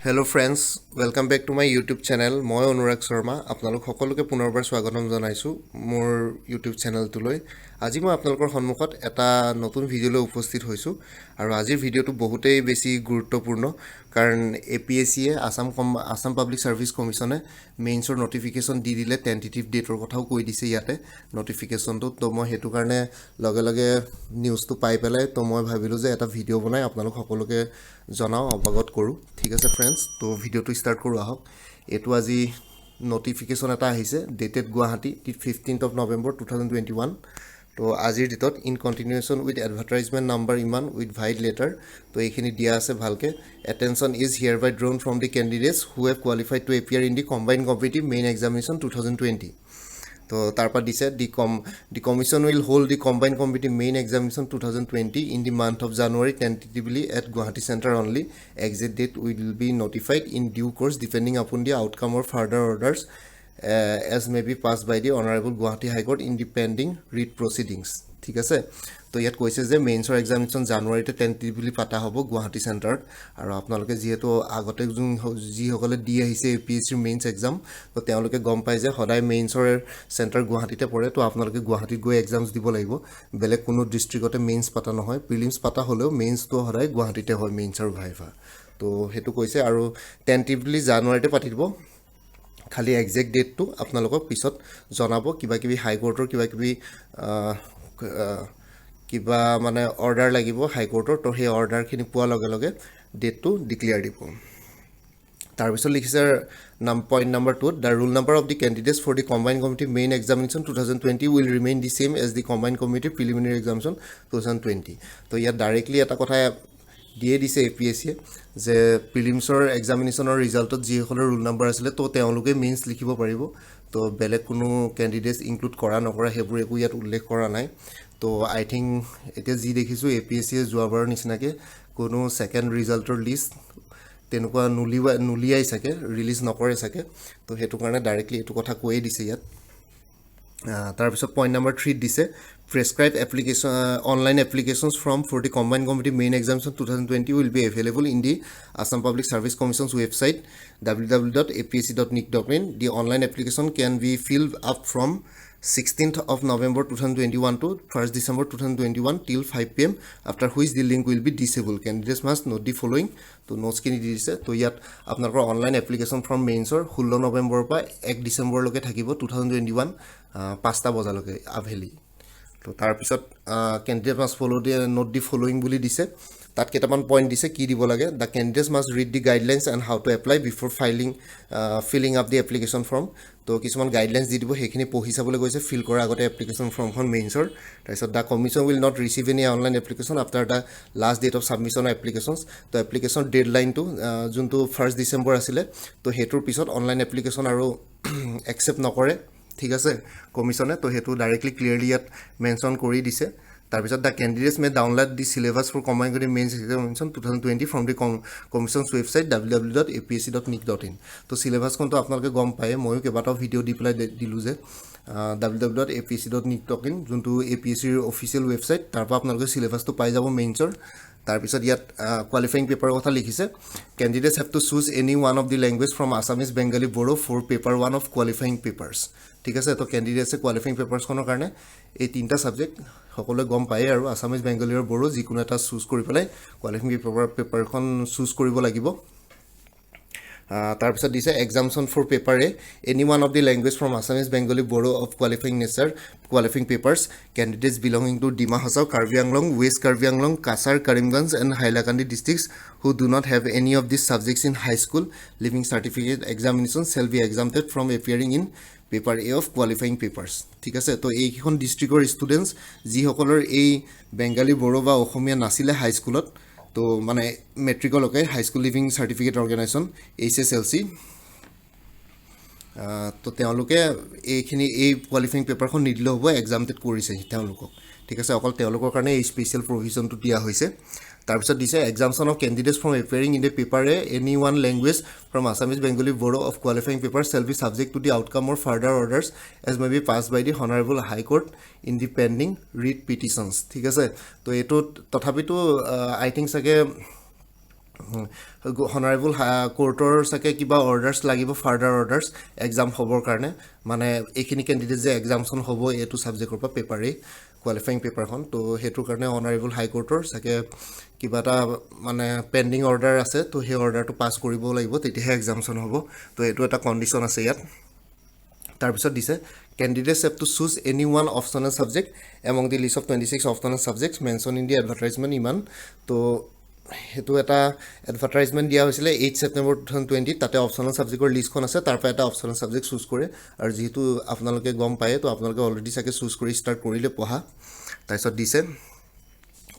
Hello friends, welcome back to my YouTube channel. মই অনুৰাগ শৰ্মা আপোনালোক সকলোকে পুনৰবাৰ স্বাগতম জনাইছো মোৰ YouTube চেনেলটোলৈ। আজি মই আপোনালোকৰ সন্মুখত এটা নতুন ভিডিঅ'লৈ উপস্থিত হৈছো আৰু আজিৰ ভিডিঅ'টো বহুতেই বেছি গুৰুত্বপূৰ্ণ কাৰণ APSC আসাম পাব্লিক সাৰ্ভিস কমিশনে মেইনছৰ নটিফিকেশন দি দিলে টেন্টেটিভ ডেটৰ কথাও কৈ দিছে ইয়াতে নটিফিকেশনটো তো মই হেতু কাৰণে লগে লগে নিউজটো পাই পেলাই তো মই ভাবিলো যে এটা ভিডিঅ' বনাই আপোনালোক সকলোকে জনাও অৱগত কৰো ঠিক আছে फ्रेंड्स तो वीडियो तो स्टार्ट करो आहक एटु আজি नोटिफिकेशन এটা আহিছে dated Guwahati 15th of November 2021 তো আজিৰ ডেটত ইন কন্টিনিউয়েशन উইথ এডভাৰটাইজমেন্ট নাম্বাৰ ইমান উইথ ভাইড লেটাৰ তো এইখিনি দিয়া আছে ভালকে attention is hereby drawn from the candidates who have qualified to appear in the combined competitive main examination 2020 तो तारपा दिसे the commission will hold the combined competitive main examination 2020 in the month of January tentatively at Guwahati Center only. Exit date will be notified in due course depending upon the outcome or further orders as may be passed by the Honorable Guwahati High Court in the pending writ proceedings. ঠিক আছে তো ইয়াত কৈছে যে মেইনছৰ examination জানুৱাৰীতে tentatively পাতা হ'ব গুৱাহাটী চেণ্টাৰত আৰু আপোনালোকে যেহেতু আগতে যি সকলে দি আহিছে এপিএসসি মেইনছ এক্সাম তো তেওঁলোকে গম পায় যে সদায় মেইনছৰ চেণ্টাৰ গুৱাহাটীতে পৰে তো আপোনালোকে গুৱাহাটীত গৈ এক্সামছ দিব লাগিব বেলেগ কোনো ডিস্ট্ৰিক্টতে মেইনছ পাতা নহয় প্ৰিলিমছ পাতা হ'লেও মেইনছটো সদায় গুৱাহাটীতে হয় মেইনছৰ ভাইভা তো হেতু কৈছে আৰু টেন্টেটিভলি জানুৱাৰীতে পাতি দিব খালি এক্সাক্ট ডেটটো আপোনালোকক পিছত জনাব কিবা কিবি হাই কোৰ্টৰ কিবা মানে অৰ্ডাৰ লাগিব হাই কোৰ্টৰ তো সেই অৰ্ডাৰখিনি পোৱা লগে লগে ডেটটো ডিক্লেয়াৰ দিব তাৰ পিছত লিখিছে point number 2 the rule number of the candidates for the combined committee main examination 2020 will remain the same as the combined committee preliminary examination 2020 তো ইয়াত ডাইৰেক্টলি এটা কথা দিয়ে দিছে এপিএসসি যে প্ৰিলিমছৰ এক্সামিনেশনৰ ৰিজাল্টত যি হলৰ ৰুল নাম্বাৰ আছিল তো তেওঁলোকে মেইনছ লিখিব পাৰিব তো বেলেগ কোনো ক্যান্ডিডেটস ইনক্লুড কৰা নকৰা হেবোৰ একো ইয়াত উল্লেখ কৰা নাই তো আই থিংক এতিয়া যি দেখিছো এপিএসসি যোৱাবাৰৰ নিচিনাকে কোনো সেকেন্ড ৰিজাল্টৰ লিষ্ট তেনেকুৱা নুলিয়াই থাকে ৰিলিজ নকৰে থাকে তো হেতু কাৰণে ডাইৰেক্টলি এটো কথা কৈয়ে দিছে ইয়াত তাৰ পিছত পইণ্ট নাম্বাৰ 3 দিছে prescribed application online applications for the combined committee main examination 2020 will be available in the Assam Public Service Commission's website www.apsc.nic.in. The online application can be filled up from 16th of November 2021 to 1st December 2021 till 5 p.m. after which the link will be disabled. Candidates must note the following to notes kini dise to yat apnalor online application from mains or 16 November pa 1 December loke thakibo 2021 5টা বজালৈকে আভেলি তো তাৰ পিছত candidate must follow the note the following বুলি দিছে তাত কেটামান point দিছে কি দিব লাগে the candidates must read the guidelines and how to apply before filling up the application form তো কিছুমান গাইডলাইনস দি দিব হেখিনি পঢ়ি চাবলৈ গৈছে ফিল কৰা আগতে এপ্লিকেশন ফৰ্মখন মেইনছৰ তাৰপিছত the commission will not receive any online application after the last date of submission of applications তো এপ্লিকেশন ডেডলাইন টু যোনটো 1st ডিসেম্বৰ আছিল তো হেতুৰ পিছত অনলাইন এপ্লিকেশন আৰু একসেপ্ট নকৰে ঠিক আছে কমিশনে তো হেতু ডাইৰেক্টলি ক্লিয়াৰলি ইয়াত মেনশন কৰি দিছে তাৰ পিছত the candidates may download the syllabus for combined mains examination 2020 from the commission's website www.apsc.nic.in তো সিলেবাস কোনটো আপোনালোকে গম পায় ময়ো কেবাটাও ভিডিও দি পেলাই দিলু যে www.apsc.nic.in যোনটো এপিএসচিৰ অফিচিয়েল ৱেবসাইট তাৰ পৰা আপোনালোকে সিলেবাসটো পাই যাব মেইনছৰ তাৰ পিছত ইয়াত কোৱালিফাইং পেপাৰৰ কথা লিখিছে candidates have to choose any one of the language from Assamese Bengali Bodo for paper 1 of qualifying papers ঠিক আছে তো ক্যান্ডিডেটসে কোৱালিফাইং পেপাৰছখনৰ কাৰণে এই তিনটা সাবজেক্ট সকলোৱে গম পায় আৰু আসামিজ বেঙ্গলী আৰু বড়ো যিকোনো এটা চুজ কৰি পেলাই কোৱালিফাইং পেপাৰখন চুজ কৰিব লাগিব তাৰ পিছত দিছে exemption for paper A any one of the language from Assamese Bengali Bodo of qualifying nature qualifying papers candidates belonging to Dima Hasao Karbi Anglong West Karbi Anglong Cachar Karimganj and Hailakandi districts who do not have any of these subjects in high school leaving certificate examination shall be exempted from appearing in paper A of qualifying papers ঠিক আছে তো এইখন ডিস্ট্ৰিক্টৰ students যি সকলৰ এই Bengali Bodo বা অসমীয়া নাছিলে হাই স্কুলত তো মানে মেট্ৰিকলৈকে হাই school living certificate organisation HSLC তো তেওঁলোকে এইখিনি এই কোৱালিফাইং পেপাৰখন নিদিলে হ'ব এক্সামটেড কৰিছে তেওঁলোকক ঠিক আছে অকল তেওঁলোকৰ কাৰণে এই স্পেশাল প্ৰভিজনটো দিয়া হৈছে তাৰ পিছত দিছে exemption of candidates from appearing in the paper A any one language from Assamese Bengali Bodo of qualifying paper shall be subject to the outcome or further orders as may be passed by the honorable high court in the pending writ petitions ঠিক আছে তো এটো তথাপিতো আই think সাগে হনাৰেবল কোৰ্টৰ চাগে কিবা অৰ্ডাৰ্ছ লাগিব further অৰ্ডাৰ্ছ exam হ'বৰ কাৰণে মানে এইখিনি কেণ্ডিডেট যে এক্সামখন হ'ব এইটো ছাবজেক্টৰ পৰা পেপাৰেই কোৱালিফাইং পেপাৰখন তো সেইটোৰ কাৰণে অনাৰেবল হাইকোৰ্টৰ চাগে কিবা এটা মানে পেণ্ডিং অৰ্ডাৰ আছে তো সেই অৰ্ডাৰটো পাছ কৰিব লাগিব তেতিয়াহে এক্সামখন হ'ব তো এইটো এটা কণ্ডিশ্যন আছে ইয়াত তাৰপিছত দিছে candidates have to choose any one optional subject among the list of 26 optional subjects mentioned in the advertisement ইমান তো হেতু এটা এডভাৰটাইজমেন্ট দিয়া হৈছিলে 8 সেপ্টেম্বৰ 2020 তাতে অপচনাল সাবজেক্টৰ লিষ্টখন আছে তাৰ পৰা এটা অপচনাল সাবজেক্ট চুজ কৰে আৰু যেহেতু আপোনালোকে গম পায় তো আপোনালোকে অলৰেডি চাগে চুজ কৰি ষ্টাৰ্ট কৰিলে পঢ়া তাৰপিছত দিছে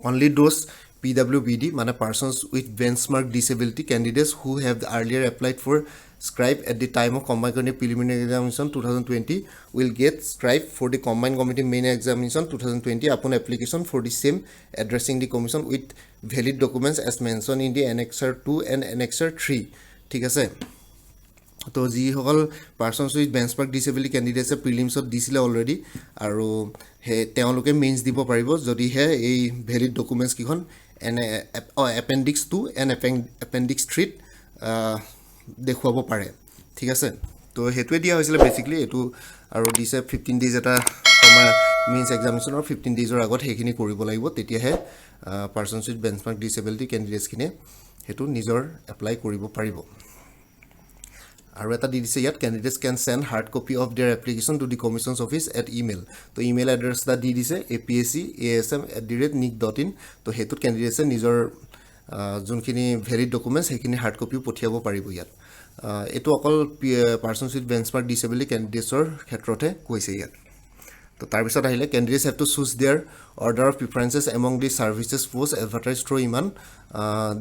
only those PWBD মানে persons with benchmark disability candidates who have earlier applied for scribe at the time of combined preliminary examination 2020 will get scribe for the combined committee main examination 2020 upon application for the same addressing the commission with valid documents as mentioned in the annexure 2 and annexure 3 ঠিক আছে তো যিসকল persons with benchmark disability কেণ্ডিডেটছে প্ৰিলিমছত দিছিলে already আৰু তেওঁলোকে mains দিব পাৰিব যদিহে এই ভেলিড ডকুমেণ্টছকেইখন এপেণ্ডিক্স 2 এণ্ড এপেণ্ডিক্স 3ত দেখুৱাব পাৰে ঠিক আছে তো সেইটোৱে দিয়া হৈছিলে বেচিকলি এইটো আৰু দিছে 15 ডেইজ এটা মেইনছ এক্সামিনেশ্যনৰ 15 ডেইজৰ আগত সেইখিনি কৰিব লাগিব তেতিয়াহে পাৰ্চনছ উইথ বেঞ্চমাৰ্ক ডিচেবিলিটি কেণ্ডিডেটছখিনিয়ে সেইটো নিজৰ এপ্লাই কৰিব পাৰিব আৰু এটা দি দিছে ইয়াত candidates can send hard copy of their application to the commission's office at email তো ইমেইল এড্ৰেছ এটা দি দিছে apsc.asm@nic.in তো হেতুত ক্যান্ডিডেটছে নিজৰ যোনখিনি ভেলিড ডকুমেন্টস সেইখিনি হাৰ্ড কপিও পঠিয়াব পাৰিব ইয়াত এটো অকল পাৰ্সনছ উইথ বেঞ্চমাৰ্ক ডিসেবিলিটি ক্যান্ডিডেটছৰ ক্ষেত্ৰতে কৈছে ইয়াত তো তাৰ পিছত আহিলে candidates have to choose their order of preferences among the services post advertised through ইমান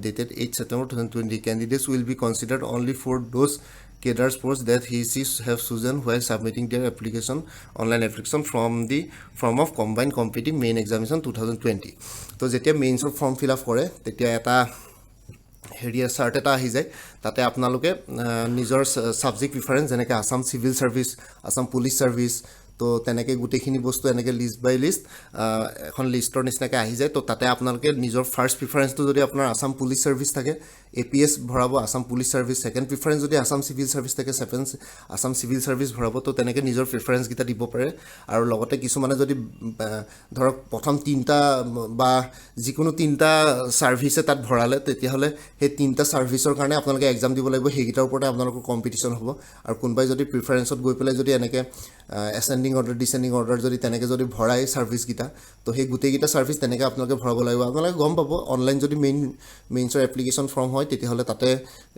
dated 8 September 2020 candidates will be considered only for those cadres posts that he have chosen while submitting their application online application from the form of combined competing main examination 2020 তো যেতিয়া মেইনছৰ form fill up কৰে তেতিয়া এটা হেৰিয়া shirt এটা আহি যায় তাতে আপোনালোকে নিজৰ সাবজেক্ট প্ৰিফাৰেন্স যেনেকৈ Assam civil service Assam police service তো তেনেকৈ গুটেখিনি বস্তু এনেকৈ লিষ্ট বাই লিষ্ট এখন লিষ্টৰ নিচিনাকৈ আহি যায় তো তাতে আপোনালোকে নিজৰ ফাৰ্স্ট প্ৰিফাৰেন্সটো যদি আপোনাৰ আসাম পুলিচ সাৰ্ভিস থাকে APS ভৰাব Assam police service second preference যদি আসাম সিভিল সাৰ্ভিস থাকে আসাম সিভিল সাৰ্ভিস ভৰাব তো তেনেকৈ নিজৰ প্ৰিফাৰেন্স গিটা দিব পাৰে আৰু লগতে কিছুমানে যদি ধৰক প্ৰথম তিনটা বা যিকোনো তিনটা সাৰ্ভিসে তাত ভৰালে তেতিয়াহলে সেই তিনটা সাৰ্ভিসৰ কাৰণে আপোনালোকে এক্সাম দিব লাগিব সেইগিটাৰ ওপৰতে আপোনালোকৰ কম্পিটিশন হ'ব আৰু কোনবাই যদি প্ৰিফাৰেন্সত গৈ পেলাই যদি এনেকৈ এসেন্ডিং অৰ্ডাৰ ডিসেন্ডিং অৰ্ডাৰ যদি তেনেকৈ যদি ভৰাই সাৰ্ভিস গিটা তো সেই গুটেগিটা সাৰ্ভিস তেনেকৈ আপোনালোকে ভৰাব লাগিব আপোনালোকে গম পাব অনলাইন যদি মেইনছৰ এপ্লিকেশন ফৰ্ম হয় তেতিয়াহলে তাতে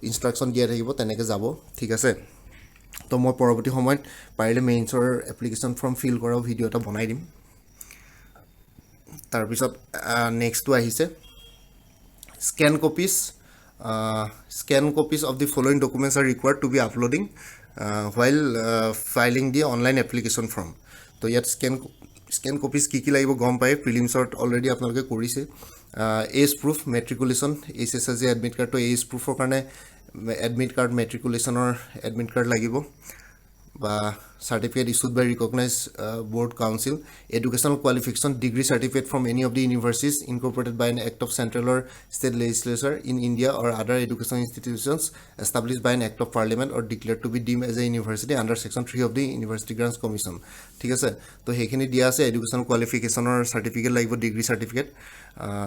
ইনষ্ট্ৰাকচন দিয়া থাকিব তেনেকৈ যাব ঠিক আছে তো মই পৰৱৰ্তী সময়ত পাৰিলে মেইনছৰ এপ্লিকেশন ফৰ্ম ফিল কৰাও ভিডিও এটা বনাই দিম তাৰ পিছত নেক্সটটো আহিছে scan copies of the following documents are required to be uploading while filing the online application form তো ইয়াত স্ক্যান copies কি লাগিব গম পায় প্ৰিলিমছত অলৰেডি আপোনালোকে কৰিছে age proof matriculation SSLC admit card তো এজ প্ৰুফৰ কাৰণে এডমিট কাৰ্ড মেট্ৰিকুলেশ্যনৰ এডমিট কাৰ্ড লাগিব বা certificate issued by recognized board council educational qualification degree certificate from any of the universities incorporated by an act of central or state legislature in India or other educational institutions established by an act of parliament or declared to be deemed as a university under section 3 of the University Grants Commission ঠিক আছে তো সেইখিনি দিয়া আছে educational qualificationৰ certificate লাগিব degree certificate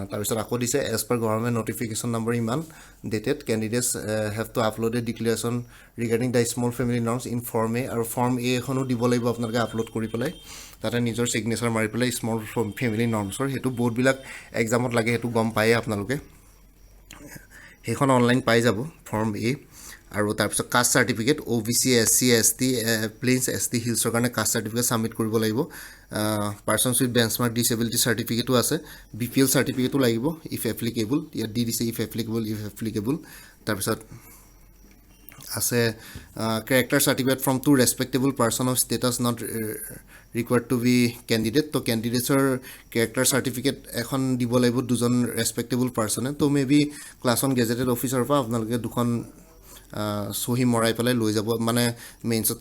তাৰ পিছত আকৌ দিছে as per government notification number ইমান dated candidates have to upload a declaration regarding the small family norms in form A আৰু form A এখনো দিব লাগিব আপোনালোকে আপলোড কৰি পেলাই তাতে নিজৰ সিগনেচাৰ মাৰি পেলাই স্মল ফ্যামিলি নৰ্মছৰ হেতু বহুত বিলাক এক্সামত লাগে হেতু গম পায় আপোনালোকে হেখন অনলাইন পাই যাব ফৰ্ম A আৰু তাৰ পিছত caste certificate OBC SC ST plains ST হিলছৰ কাৰণে কাষ্ট সাৰ্টিফিকেট সাবমিট কৰিব লাগিব পাৰ্সনছ উইথ বেঞ্চমাৰ্ক ডিসেবিলিটি সাৰ্টিফিকেটো আছে BPL সাৰ্টিফিকেটো লাগিব ইফ এপ্লিকেবল ইয়াত দি দিছে ইফ এপ্লিকেবল তাৰ পিছত আছে character certificate from two respectable person of status not required to be candidate তো candidateৰ character certificate এখন দিব লাগিব দুজন respectable person তো মেবি ক্লাছ 1 গেজেটেড অফিচাৰ পৰা আপোনালোকে দুখন সহি মৰাই পেলাই লৈ যাব মানে মেইনছত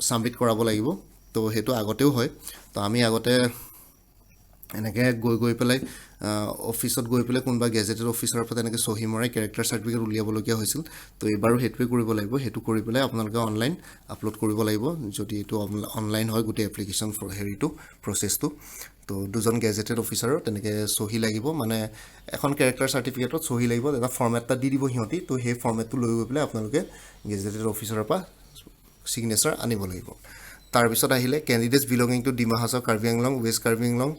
সাবমিট কৰাব লাগিব তো হেতু আগতেও হয় তো আমি আগতে এনেকৈ গৈ পেলাই অফিচত গৈ পেলাই কোনোবা গেজেটেড অফিচাৰৰ পৰা তেনেকৈ চহী মৰাই কেৰেক্টাৰ চাৰ্টিফিকেট উলিয়াবলগীয়া হৈছিল তো এইবাৰো সেইটোৱে কৰিব লাগিব সেইটো কৰি পেলাই আপোনালোকে অনলাইন আপলোড কৰিব লাগিব যদি এইটো অনলাইন হয় গোটেই এপ্লিকেশ্যন হেৰিটো প্ৰচেছটো তো দুজন গেজেটেড অফিচাৰৰ তেনেকৈ চহী লাগিব মানে এখন কেৰেক্টাৰ চাৰ্টিফিকেটত চহী লাগিব এটা ফৰ্মেট এটা দি দিব সিহঁতি তো সেই ফৰ্মেটটো লৈ গৈ পেলাই আপোনালোকে গেজেটেড অফিচাৰৰ পৰা চিগনেচাৰ আনিব লাগিব তাৰপিছত আহিলে candidates belonging to Dima Hasao Karbi Anglong West Karbi Anglong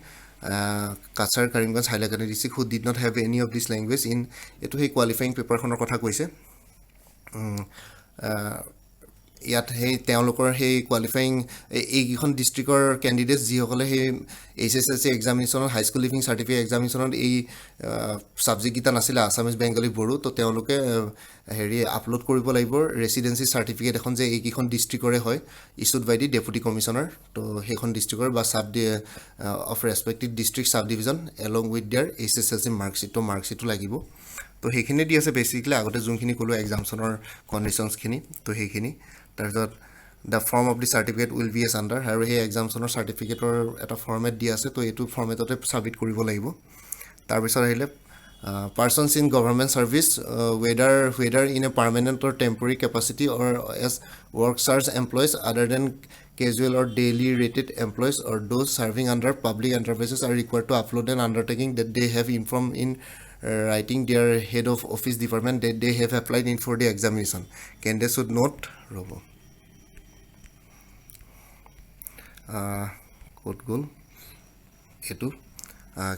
Cachar Karimganj Hailakandi district who did not have any of this language in এইটো সেই কোৱালিফাইং পেপাৰখনৰ কথা কৈছে ইয়াত সেই তেওঁলোকৰ সেই কোৱালিফাইং এইকেইখন ডিষ্ট্ৰিক্টৰ কেণ্ডিডেটছ যিসকলে সেই HSLC এক্সামিনেশ্যনত হাইস্কুল লিভিং চাৰ্টিফিকেট এক্সামিনেশ্যনত এই ছাবজেক্টকেইটা নাছিলে আছামিজ বেংগলী বড়ো তো তেওঁলোকে হেৰি আপলোড কৰিব লাগিব ৰেচিডেঞ্চি চাৰ্টিফিকেট এখন যে এইকেইখন ডিষ্ট্ৰিক্টৰে হয় issued by the deputy commissioner তো সেইখন ডিষ্ট্ৰিক্টৰ বা of respective district sub division along with their HSLC মাৰ্কশ্বিটো লাগিব তো সেইখিনি দি আছে বেচিকলি আগতে যোনখিনি ক'লোঁ এক্সামছনৰ কণ্ডিশ্যনছখিনি তো সেইখিনি তাৰপিছত the form of the certificate will be as under আৰু সেই এক্সামছনৰ চাৰ্টিফিকেটৰ এটা ফৰ্মেট দি আছে তো এইটো ফৰ্মেটতে ছাবমিট কৰিব লাগিব তাৰপিছত আহিলে persons in government service whether in a permanent or temporary capacity or as work charge employees other than casual or daily rated employees or those serving under public enterprises are required to upload an undertaking that they have informed in writing their head of office department that they have applied in for the examination. Candidates should note robo code goal etu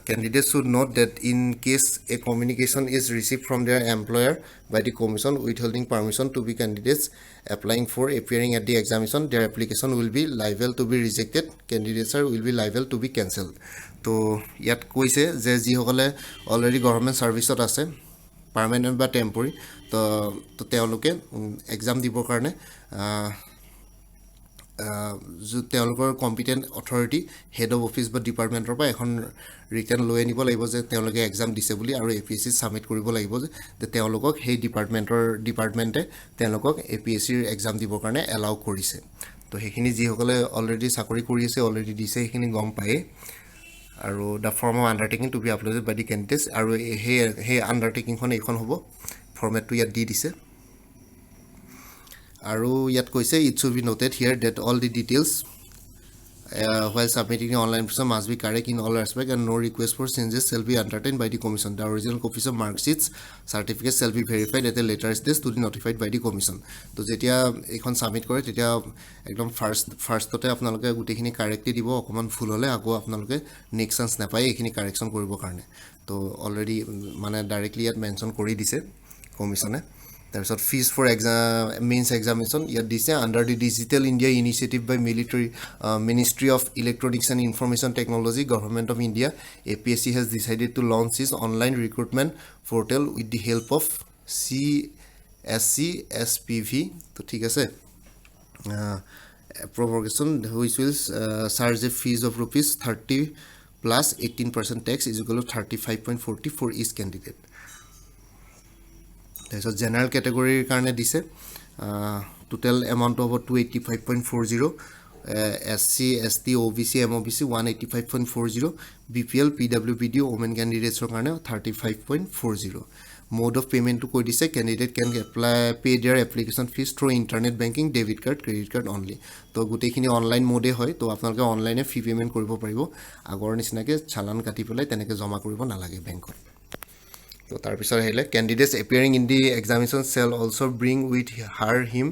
candidates should note that in case a communication is received from their employer by the commission withholding permission to be candidates applying for appearing at the examination their application will be liable to be rejected candidates will be liable to be cancelled তো ইয়াত কৈছে যে যিসকলে already government ছাৰ্ভিচত আছে permanent বা temporary তো তেওঁলোকে exam দিবৰ কাৰণে তেওঁলোকৰ competent authority head of office বা ডিপাৰ্টমেণ্টৰ পৰা এখন ৰিটাৰ্ণ লৈ আনিব লাগিব যে তেওঁলোকে এক্সাম দিছে বুলি আৰু APSC ছাবমিট কৰিব লাগিব যে তেওঁলোকক সেই ডিপাৰ্টমেণ্টে তেওঁলোকক APSCৰ এক্সাম দিবৰ কাৰণে এলাউ কৰিছে তো সেইখিনি যিসকলে অলৰেডি চাকৰি কৰি আছে অলৰেডি দিছে সেইখিনি গম পায়ে আৰু the form of undertaking to be uploaded by the candidates আৰু সেই আণ্ডাৰটেকিংখন এইখন হ'ব ফৰ্মেটটো ইয়াত দি দিছে আৰু ইয়াত কৈছে it should be noted here that all the details while submitting the online application must be correct in all respects and no request for changes shall be entertained by the commission. The original copies of mark sheets certificates shall be verified at a later stage to be notified by the commission. তো যেতিয়া এখন submit কৰে তেতিয়া একদম ফাৰ্ষ্টতে আপোনালোকে গুটেখিনি correctly দিব অকমান ভুল হলে আকৌ আপোনালোকে নেক্সট চান্স নাপায় এইখিনি কাৰেকচন কৰিবৰ কাৰণে তো অলৰেডি মানে ডাইৰেক্টলি ইয়াত মেনশ্যন কৰি দিছে কমিশনে তাৰপিছত ফিজ ফৰ মেইনছ এক্সামিনেশ্যন ইয়াত দিছে under the digital India initiative by ministry of electronics and information technology government of India APSC has decided to launch its online recruitment portal with the help of CSC SPV তো ঠিক আছে provocation which will charge a fees of rupees 30 plus 18% tax is equal to 35.40 for each candidate তাৰপিছত general কেটেগৰীৰ কাৰণে দিছে total amount হ'ব 285.40 SC ST OBC MOBC 185.40 BPL PWBD women কেণ্ডিডেটছৰ কাৰণে 35.40 mode of পেমেণ্টটো কৈ দিছে candidate can pay their application fees through internet banking debit card credit card only তো গোটেইখিনি অনলাইন মোডে হয় তো আপোনালোকে অনলাইনে ফি পেমেণ্ট কৰিব পাৰিব আগৰ নিচিনাকৈ চালান কাটি পেলাই তেনেকৈ জমা কৰিব নালাগে বেংকত তো তাৰপিছত আহিলে candidates appearing in the examination shall also' bring with him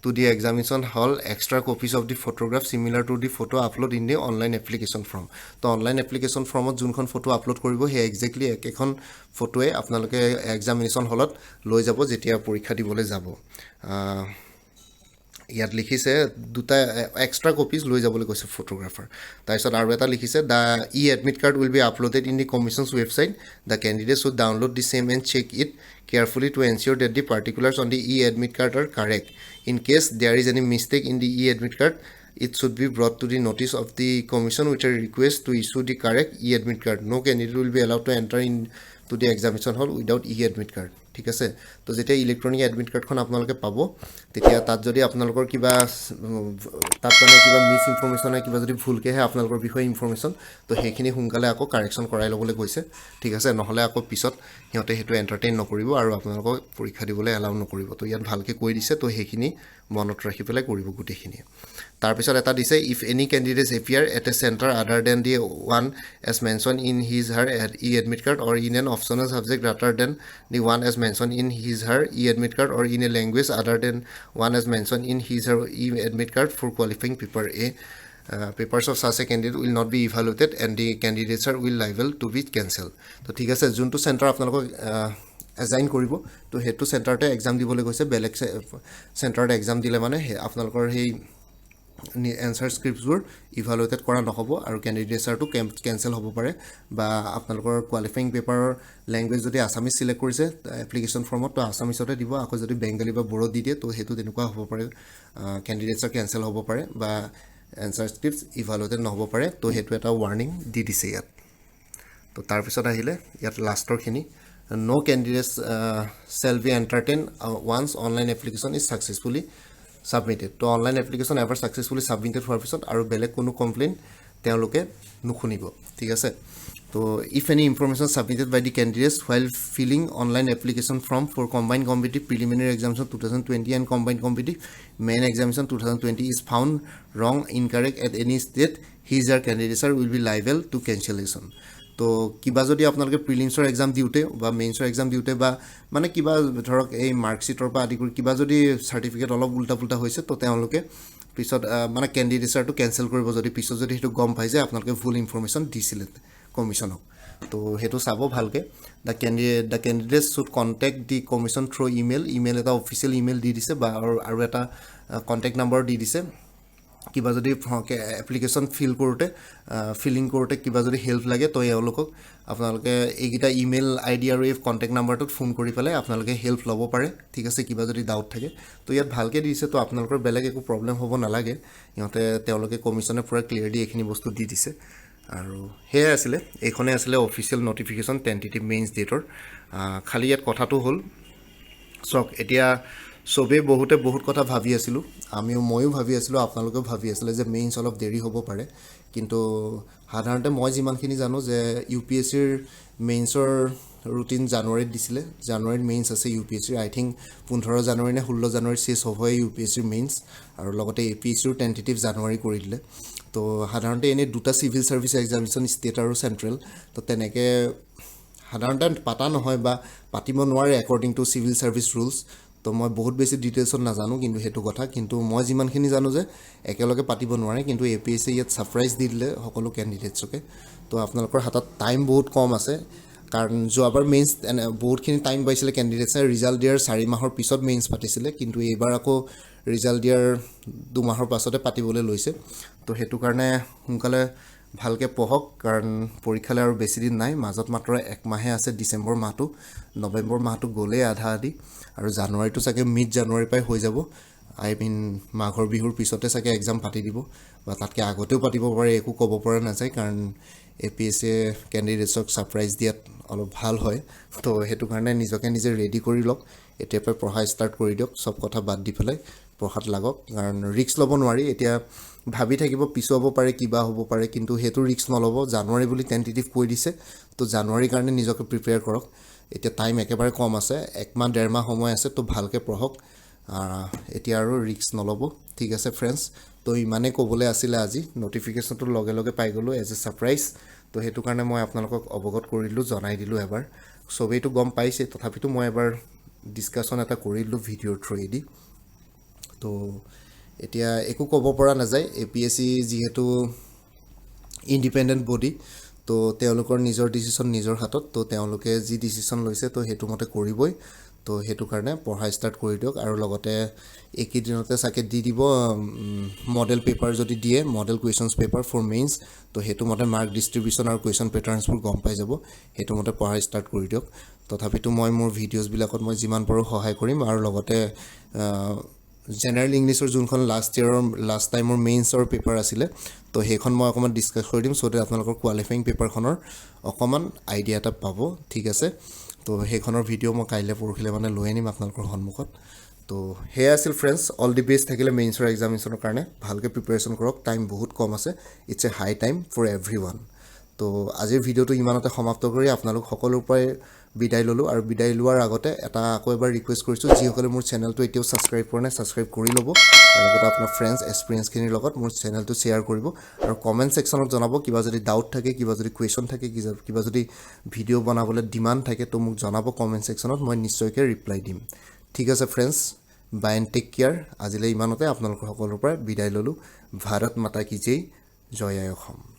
to the examination hall extra copies of the photograph similar to the photo upload in the online application form তো অনলাইন এপ্লিকেশ্যন ফৰ্মত যোনখন photo upload কৰিব সেই exactly একেখন ফটোৱে আপোনালোকে examination হলত লৈ যাব যেতিয়া পৰীক্ষা দিবলৈ যাব ইয়াত লিখিছে দুটা এক্সট্ৰা কপিজ লৈ যাবলৈ কৈছে ফটোগ্ৰাফাৰ তাৰপিছত আৰু এটা লিখিছে the admit card will be uploaded in the commission's website the candidate should download the same and check it carefully to ensure that the particulars on the e-admit card are correct. In case there is any mistake in the e-admit card, it should be brought to the notice of the commission with a request to issue the correct e-admit card. No candidate will be allowed to enter into the examination hall without e-admit card. ঠিক আছে তো যেতিয়া electronic admit কাৰ্ডখন আপোনালোকে পাব তেতিয়া তাত যদি আপোনালোকৰ কিবা তাত মানে কিবা মিছ ইনফৰমেশ্যন কিবা যদি ভুলকেহে আপোনালোকৰ বিষয়ে ইনফৰমেশ্যন তো সেইখিনি সোনকালে আকৌ কাৰেকশ্যন কৰাই ল'বলৈ কৈছে ঠিক আছে নহ'লে আকৌ পিছত সিহঁতে সেইটো এণ্টাৰটেইন নকৰিব আৰু আপোনালোকক পৰীক্ষা দিবলৈ এলাউ নকৰিব তো ইয়াত ভালকৈ কৈ দিছে তো সেইখিনি মনত ৰাখি পেলাই কৰিব গোটেইখিনি তাৰপিছত এটা দিছে if any candidates appear at a centre other than the one as mention in his her e admit card or in an optional subject rather than the one as mention in his her e admit card or in a language other than one as mention in his her e admit card for qualifying paper A papers of such a candidate will not be evaluated and the candidates are will liable to be cancelled তো ঠিক আছে যোনটো centre আপোনালোকক এজাইন কৰিব তো সেইটো চেণ্টাৰতে exam দিবলৈ কৈছে বেলেগ চেণ্টাৰত এক্সাম দিলে মানে আপোনালোকৰ সেই এনচাৰ স্ক্ৰিপ্টছবোৰ ইভালুৱেটেড কৰা নহ'ব আৰু কেণ্ডিডেটছাৰটো কেঞ্চেল হ'ব পাৰে বা আপোনালোকৰ কোৱালিফাইং পেপাৰৰ লেংগুৱেজ যদি আছামিজ চিলেক্ট কৰিছে এপ্লিকেশ্যন ফৰ্মত তো আছামিজতে দিব আকৌ যদি বেংগলী বা বড়োত দি দিয়ে তো সেইটো তেনেকুৱা হ'ব পাৰে কেণ্ডিডেটছৰ কেঞ্চেল হ'ব পাৰে বা এনচাৰ স্ক্ৰিপ্টছ ইভালুৱেটেড নহ'ব পাৰে তো সেইটো এটা ৱাৰ্ণিং দি দিছে ইয়াত তো তাৰপিছত আহিলে ইয়াত লাষ্টৰখিনি no candidates shall be entertained once online application is successfully submitted তো অনলাইন এপ্লিকেশ্যন এবাৰ ছাকচেছফুলি ছাবমিটেড হোৱাৰ পিছত আৰু বেলেগ কোনো কমপ্লেইন তেওঁলোকে নুশুনিব ঠিক আছে তো if any information submitted by the candidates while filling online application form for combined competitive preliminary examination 2020 and combined competitive main examination 2020 is found wrong incorrect at any state his or candidature will be liable to cancellation তো কিবা যদি আপোনালোকে প্ৰিলিমছৰ exam দিওঁতে বা মেইনছৰ exam দিওঁতে বা মানে কিবা ধৰক এই মাৰ্কশ্বিটৰ পৰা আদি কৰি কিবা যদি চাৰ্টিফিকেট অলপ উল্টা পুল্টা হৈছে তো তেওঁলোকে পিছত মানে কেণ্ডিডেটছাৰটো কেঞ্চেল কৰিব যদি পিছত যদি সেইটো গম পাই যে আপোনালোকে ভুল ইনফৰমেশ্যন দিছিলে কমিশ্যনক তো সেইটো চাব ভালকৈ the candidates should contact the commission through email এটা অফিচিয়েল ইমেইল দি দিছে বা আৰু এটা কণ্টেক্ট নম্বৰ দি দিছে কিবা যদি এপ্লিকেশ্যন ফিলিং কৰোঁতে কিবা যদি হেল্প লাগে তো এওঁলোকক আপোনালোকে এইকেইটা ইমেইল আইডি আৰু এই কণ্টেক্ট নাম্বাৰটোত ফোন কৰি পেলাই আপোনালোকে হেল্প ল'ব পাৰে ঠিক আছে কিবা যদি ডাউট থাকে তো ইয়াত ভালকৈ দিছে তো আপোনালোকৰ বেলেগ একো প্ৰব্লেম হ'ব নালাগে তেওঁলোকে কমিশ্যনে পূৰা ক্লিয়াৰলি এইখিনি বস্তু দি দিছে আৰু সেয়াই আছিলে এইখনেই আছিলে অফিচিয়েল নটিফিকেশ্যন টেণ্টেটিভ মেইনছ ডেটৰ খালি ইয়াত কথাটো হ'ল চাওক এতিয়া চবেই বহুত কথা ভাবি আছিলোঁ ময়ো ভাবি আছিলোঁ আপোনালোকেও ভাবি আছিলে যে মেইনছ অলপ দেৰি হ'ব পাৰে কিন্তু সাধাৰণতে মই যিমানখিনি জানো যে UPSCৰ মেইনছৰ ৰুটিন জানুৱাৰীত দিছিলে জানুৱাৰীত মেইনছ আছে UPSCৰ আই থিংক 15 জানুৱাৰী নে 16 জানুৱাৰীত শেষ হ'বই UPSCৰ মেইনছ আৰু লগতে APSCৰ টেণ্টেটিভ জানুৱাৰী কৰি দিলে তো সাধাৰণতে এনেই দুটা চিভিল ছাৰ্ভিচ এক্সামিনেশ্যন ষ্টেট আৰু চেণ্ট্ৰেল তো তেনেকৈ সাধাৰণতে পাতা নহয় বা পাতিব নোৱাৰে according to civil service rules তো মই বহুত বেছি ডিটেইলছত নাজানো কিন্তু সেইটো কথা কিন্তু মই যিমানখিনি জানো যে একেলগে পাতিব নোৱাৰে কিন্তু APSC ইয়াত ছাৰপ্ৰাইজ দি দিলে সকলো কেণ্ডিডেটছকে তো আপোনালোকৰ হাতত টাইম বহুত কম আছে কাৰণ যোৱাবাৰ মেইনছ বহুতখিনি টাইম পাইছিলে কেণ্ডিডেটছে ৰিজাল্ট দিয়াৰ 4 মাহৰ পিছত মেইনছ পাতিছিলে কিন্তু এইবাৰ আকৌ ৰিজাল্ট দিয়াৰ 2 মাহৰ পাছতে পাতিবলৈ লৈছে তো সেইটো কাৰণে সোনকালে ভালকৈ পঢ়ক কাৰণ পৰীক্ষালৈ আৰু বেছি দিন নাই মাজত মাত্ৰ 1 মাহে আছে ডিচেম্বৰ মাহটো নৱেম্বৰ মাহটো গ'লেই আধা আধি আৰু জানুৱাৰীটো চাগে মিড জানুৱাৰীৰ পৰাই হৈ যাব আই মিন মাঘৰ বিহুৰ পিছতে চাগে এক্সাম পাতি দিব বা তাতকৈ আগতেও পাতিব পাৰে একো ক'ব পৰা নাযায় কাৰণ APSCয়ে কেণ্ডিডেটছক ছাৰপ্ৰাইজ দিয়াত অলপ ভাল হয় তো সেইটো কাৰণে নিজকে নিজে ৰেডি কৰি লওক এতিয়াৰ পৰা পঢ়া ষ্টাৰ্ট কৰি দিয়ক চব কথা বাদ দি পেলাই পঢ়াত লাগক কাৰণ ৰিস্ক ল'ব নোৱাৰি এতিয়া ভাবি থাকিব পিছুৱাব পাৰে কিবা হ'ব পাৰে কিন্তু সেইটো ৰিস্ক নল'ব জানুৱাৰী বুলি টেণ্টেটিভ কৈ দিছে তো জানুৱাৰীৰ কাৰণে নিজকে প্ৰিপেয়াৰ কৰক এতিয়া টাইম একেবাৰে কম আছে 1 মাহ 1.5 মাহ সময় আছে তো ভালকৈ পঢ়ক এতিয়া আৰু ৰিস্ক নল'ব ঠিক আছে ফ্ৰেণ্ডছ তো ইমানেই ক'বলৈ আছিলে আজি নটিফিকেশ্যনটো লগে লগে পাই গ'লোঁ এজ এ ছাৰপ্ৰাইজ তো সেইটো কাৰণে মই আপোনালোকক অৱগত কৰিলোঁ জনাই দিলোঁ এবাৰ চবেইটো গম পাইছে তথাপিতো মই এবাৰ ডিছকাশ্যন এটা কৰিলোঁ ভিডিঅ'ৰ থ্ৰুৱেদি তো এতিয়া একো ক'ব পৰা নাযায় APSC যিহেতু ইণ্ডিপেণ্ডেণ্ট বডি তো তেওঁলোকৰ নিজৰ ডিচিশ্যন নিজৰ হাতত তো তেওঁলোকে যি ডিচিশ্যন লৈছে তো সেইটো মতে কৰিবই তো সেইটো কাৰণে পঢ়া ষ্টাৰ্ট কৰি দিয়ক আৰু লগতে একেদিনতে চাগে দি দিব মডেল পেপাৰ যদি দিয়ে model questions paper for mains তো সেইটো মতে মাৰ্ক ডিষ্ট্ৰিবিউশ্যন আৰু কুৱেশ্যন পেটাৰ্ণছবোৰ গম পাই যাব সেইটো মতে পঢ়া ষ্টাৰ্ট কৰি দিয়ক তথাপিতো মই মোৰ ভিডিঅ'ছবিলাকত মই যিমান পাৰোঁ সহায় কৰিম আৰু লগতে জেনেৰেল ইংলিছৰ যোনখন লাষ্ট টাইমৰ মেইনছৰ পেপাৰ আছিলে তো সেইখন মই অকণমান ডিছকাছ কৰি দিম চ' ডেট আপোনালোকৰ কোৱালিফাইং পেপাৰখনৰ অকণমান আইডিয়া এটা পাব ঠিক আছে তো সেইখনৰ ভিডিঅ' মই কাইলৈ পৰহিলৈ মানে লৈ আনিম আপোনালোকৰ সন্মুখত তো সেয়া আছিল ফ্ৰেণ্ডছ অল দি বেষ্ট থাকিলে মেইনছৰ এক্সামিনেশ্যনৰ কাৰণে ভালকৈ প্ৰিপেৰেশ্যন কৰক টাইম বহুত কম আছে it's a high time for everyone তো আজিৰ ভিডিঅ'টো ইমানতে সমাপ্ত কৰি আপোনালোক সকলোৰ পৰাই বিদায় ল'লোঁ আৰু বিদায় লোৱাৰ আগতে এটা আকৌ এবাৰ ৰিকুৱেষ্ট কৰিছোঁ যিসকলে মোৰ চেনেলটো এতিয়াও ছাবস্ক্ৰাইব কৰা নাই ছাবস্ক্ৰাইব কৰি ল'ব আৰু লগতে আপোনাৰ ফ্ৰেণ্ডছ এক্সপিৰিয়েঞ্চখিনিৰ লগত মোৰ চেনেলটো শ্বেয়াৰ কৰিব আৰু কমেণ্ট ছেকশ্যনত জনাব কিবা যদি ডাউট থাকে কিবা যদি কুৱেশ্যন থাকে কিবা যদি ভিডিঅ' বনাবলৈ ডিমাণ্ড থাকে তো মোক জনাব কমেণ্ট ছেকশ্যনত মই নিশ্চয়কৈ ৰিপ্লাই দিম ঠিক আছে friends bye and take care আজিলৈ ইমানতে আপোনালোকৰ সকলোৰ পৰা বিদায় ল'লোঁ ভাৰত মাতা কি জয় জয় আই অসম